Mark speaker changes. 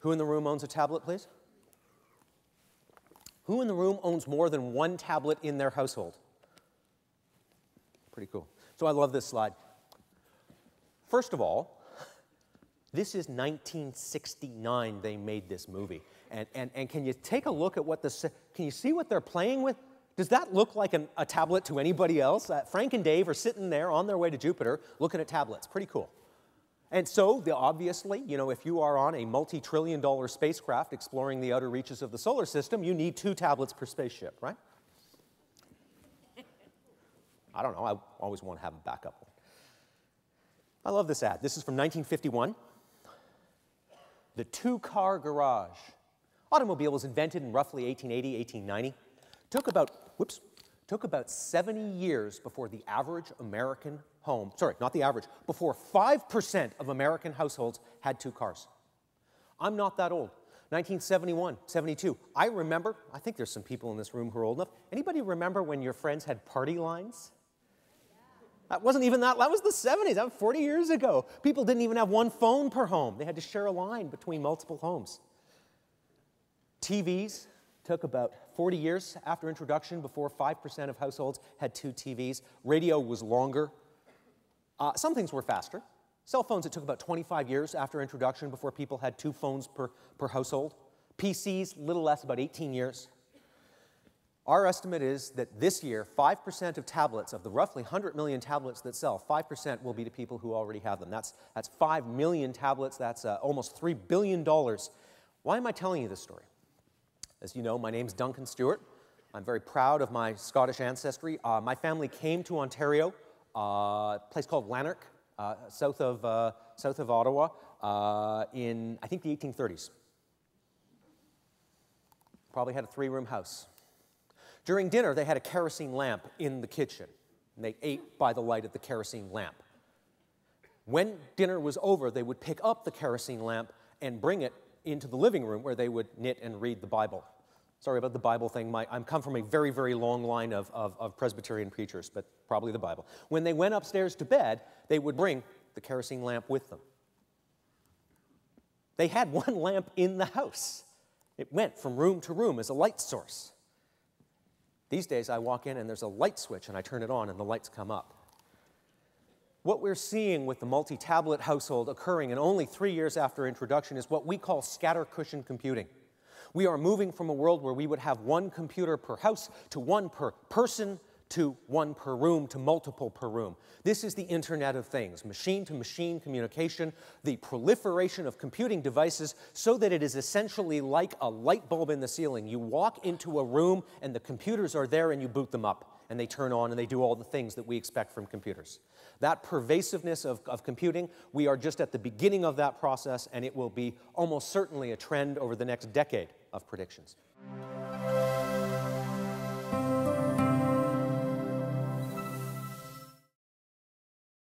Speaker 1: Who in the room owns a tablet, please? Who in the room owns more than one tablet in their household? Pretty cool. So I love this slide. First of all, this is 1969 they made this movie. And can you take a look at what can you see what they're playing with? Does that look like a tablet to anybody else? Frank and Dave are sitting there on their way to Jupiter looking at tablets. Pretty cool. And so, obviously, you know, if you are on a multi-trillion-dollar spacecraft exploring the outer reaches of the solar system, you need 2 tablets per spaceship, right? I don't know. I always want to have a backup one. I love this ad. This is from 1951. The 2-car garage. Automobile was invented in roughly 1880, 1890. Took about 70 years before the average American home, sorry, not the average, before 5% of American households had 2 cars. I'm not that old. 1971, 72. I remember, I think there's some people in this room who are old enough. Anybody remember when your friends had party lines? That wasn't even that was the 70s, that was 40 years ago. People didn't even have one phone per home. They had to share a line between multiple homes. TVs took about 40 years after introduction before 5% of households had 2 TVs. Radio was longer. Some things were faster. Cell phones, it took about 25 years after introduction before people had 2 phones per household. PCs, little less, about 18 years. Our estimate is that this year, 5% of tablets, of the roughly 100 million tablets that sell, 5% will be to people who already have them. That's 5 million tablets. That's almost $3 billion. Why am I telling you this story? As you know, my name's Duncan Stewart. I'm very proud of my Scottish ancestry. My family came to Ontario, a place called Lanark, south of Ottawa, in, I think, the 1830s. Probably had a 3-room house. During dinner, they had a kerosene lamp in the kitchen, and they ate by the light of the kerosene lamp. When dinner was over, they would pick up the kerosene lamp and bring it into the living room where they would knit and read the Bible. Sorry about the Bible thing. I come from a very, very long line of Presbyterian preachers, but probably the Bible. When they went upstairs to bed, they would bring the kerosene lamp with them. They had one lamp in the house. It went from room to room as a light source. These days, I walk in and there's a light switch, and I turn it on and the lights come up. What we're seeing with the multi-tablet household occurring in only 3 years after introduction is what we call scatter cushion computing. We are moving from a world where we would have 1 computer per house to 1 per person to 1 per room to multiple per room. This is the Internet of Things, machine-to-machine communication, the proliferation of computing devices so that it is essentially like a light bulb in the ceiling. You walk into a room and the computers are there and you boot them up and they turn on and they do all the things that we expect from computers. That pervasiveness of computing, we are just at the beginning of that process, and it will be almost certainly a trend over the next decade of predictions.